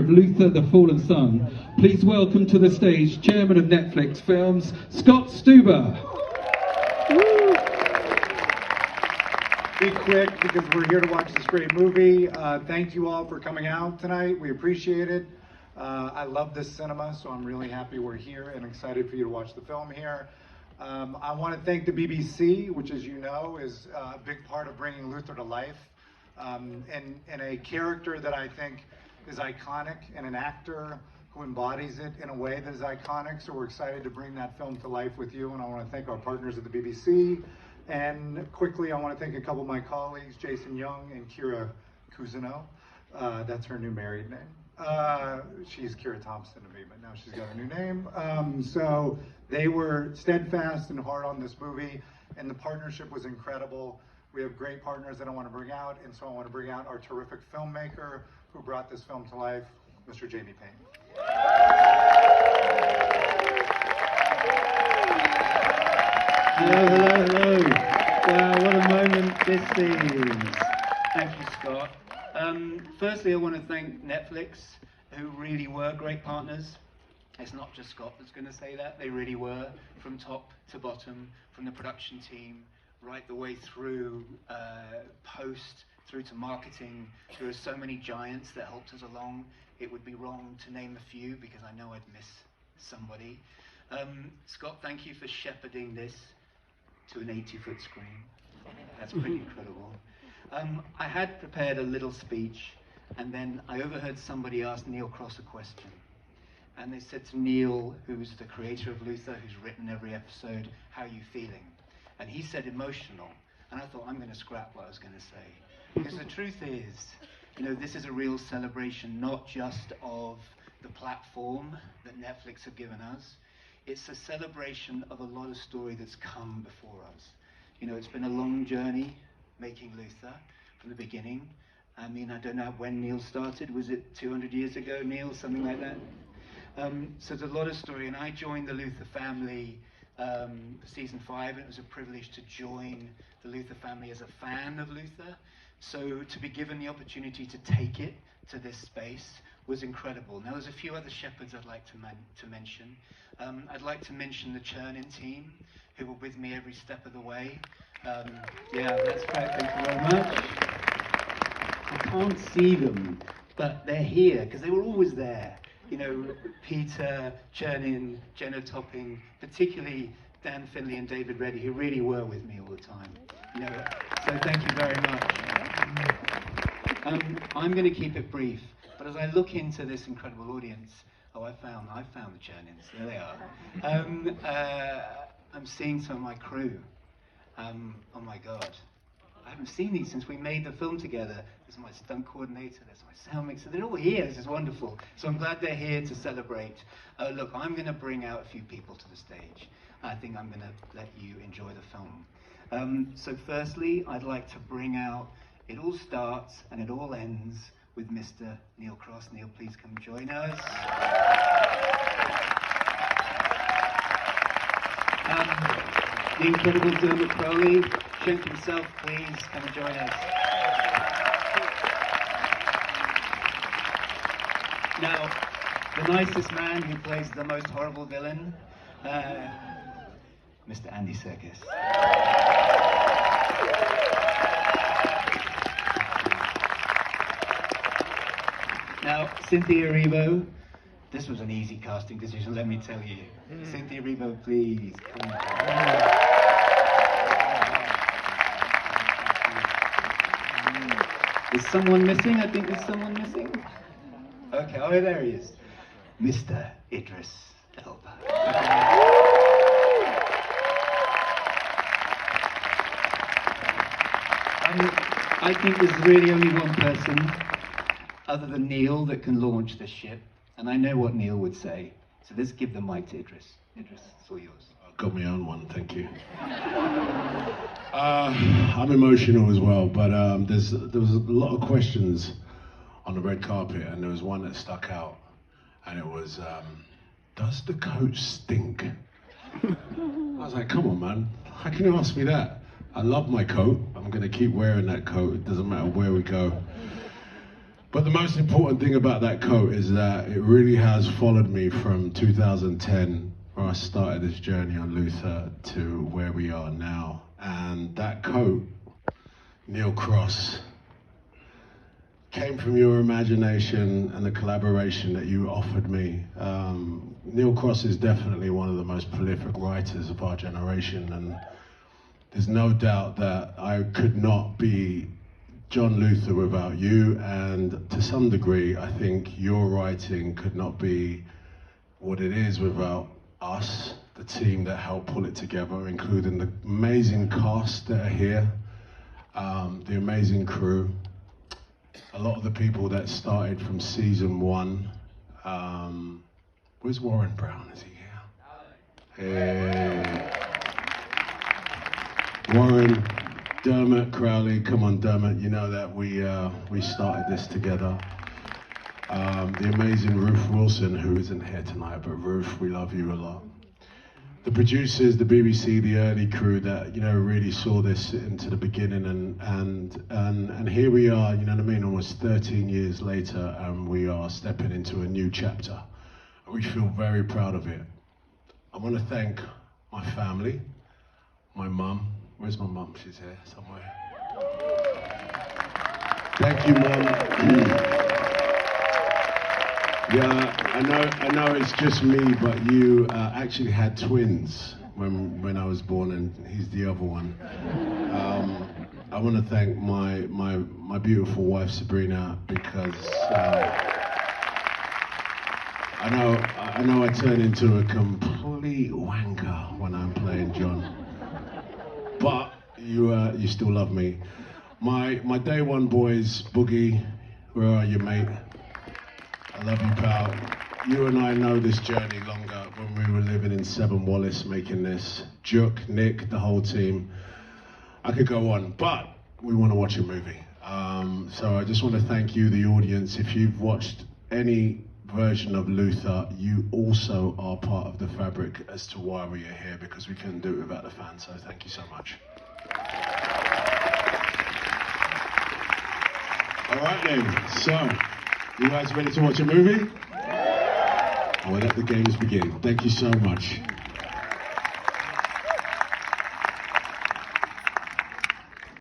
of Luther the Fallen Son, please welcome to the stage Chairman of Netflix Films, Scott Stuber. Be quick because we're here to watch this great movie. Thank you all for coming out tonight. We appreciate it. I love this cinema, so I'm really happy we're here and excited for you to watch the film here. I want to thank the BBC, which, as you know, is a big part of bringing Luther to life, and a character that I think is iconic, and an actor who embodies it in a way that is iconic. So we're excited to bring that film to life with you, and I want to thank our partners at the BBC. And quickly, I want to thank a couple of my colleagues, Jason Young and Kira Cousineau. That's her new married name. She's Kira Thompson to me, but now she's got a new name. So they were steadfast and hard on this movie, and the partnership was incredible. We have great partners that I want to bring out, and so I want to bring out our terrific filmmaker who brought this film to life, Mr. Jamie Payne. Hello. Wow, what a moment this is. Thank you, Scott. Firstly, I want to thank Netflix, who really were great partners. It's not just Scott that's going to say that. They really were, from top to bottom, from the production team, right the way through post, through to marketing. There are so many giants that helped us along. It would be wrong to name a few because I know I'd miss somebody. Scott, thank you for shepherding this to an 80-foot screen. That's pretty incredible. I had prepared a little speech, and then I overheard somebody ask Neil Cross a question. And they said to Neil, who's the creator of Luther, who's written every episode, "How are you feeling?" And he said emotional. And I thought, I'm going to scrap what I was going to say. Because the truth is, you know, this is a real celebration, not just of the platform that Netflix have given us. It's a celebration of a lot of story that's come before us. You know, it's been a long journey making Luther from the beginning. I mean, I don't know when Neil started. Was it 200 years ago, Neil? Something like that? So there's a lot of story. And I joined the Luther family season 5, and it was a privilege to join the Luther family as a fan of Luther. So to be given the opportunity to take it to this space was incredible. Now there's a few other shepherds I'd like to mention. I'd like to mention the Churning team, who were with me every step of the way. Yeah, that's right, thank you very much. I can't see them, but they're here, because they were always there. You know, Peter, Chernin, Jenna Topping, particularly Dan Finley and David Reddy, who really were with me all the time. You know, so thank you very much. I'm going to keep it brief, but as I look into this incredible audience, I found the Chernins. There they are. I'm seeing some of my crew. Oh my God. I haven't seen these since we made the film together. There's my stunt coordinator, there's my sound mixer. They're all here. This is wonderful. So I'm glad they're here to celebrate. Look, I'm going to bring out a few people to the stage. I think I'm going to let you enjoy the film. So firstly, I'd like to bring out, it all starts and it all ends with Mr. Neil Cross. Neil, please come join us. The incredible Dermot Crowley, Shank himself, please come and join us. Now, the nicest man who plays the most horrible villain, Mr. Andy Serkis. Now, Cynthia Erivo, this was an easy casting decision, let me tell you. Cynthia Erivo, please come on. Is someone missing? I think there's someone missing. Okay, oh, there he is. Mr. Idris Elba. I think there's really only one person other than Neil that can launch this ship, and I know what Neil would say. So let's give the mic to Idris. Idris, it's all yours. I've got my own one, thank you. I'm emotional as well, but there was a lot of questions on the red carpet, and there was one that stuck out, and it was, does the coat stink? I was like, come on, man, how can you ask me that? I love my coat. I'm going to keep wearing that coat. It doesn't matter where we go. But the most important thing about that coat is that it really has followed me from 2010, where I started this journey on Luther, to where we are now. And that coat, Neil Cross, came from your imagination and the collaboration that you offered me. Neil Cross is definitely one of the most prolific writers of our generation, and there's no doubt that I could not be John Luther without you, and to some degree I think your writing could not be what it is without us, the team that helped pull it together, including the amazing cast that are here, the amazing crew, a lot of the people that started from season 1. Where's Warren Brown? Is he here? Hey. Warren, Dermot Crowley, come on Dermot, you know that we started this together. The amazing Ruth Wilson, who isn't here tonight, but Ruth, we love you a lot. The producers, the BBC, the early crew that, you know, really saw this into the beginning, and here we are, you know what I mean, almost 13 years later, and we are stepping into a new chapter. We feel very proud of it. I want to thank my family, my mum. Where's my mum? She's here somewhere. Thank you, Mum. Yeah, I know it's just me, but you actually had twins when I was born, and he's the other one. I want to thank my beautiful wife Sabrina, because I know I turn into a complete wanker when I'm playing John, but you still love me. My day one boys, Boogie, where are you, mate? I love you, pal. You and I know this journey longer when we were living in Seven Wallace making this. Juk, Nick, the whole team. I could go on, but we want to watch a movie. So I just want to thank you, the audience. If you've watched any version of Luther, you also are part of the fabric as to why we are here, because we couldn't do it without the fans. So thank you so much. All right then, so you guys ready to watch a movie? Well, let the games begin. Thank you so much.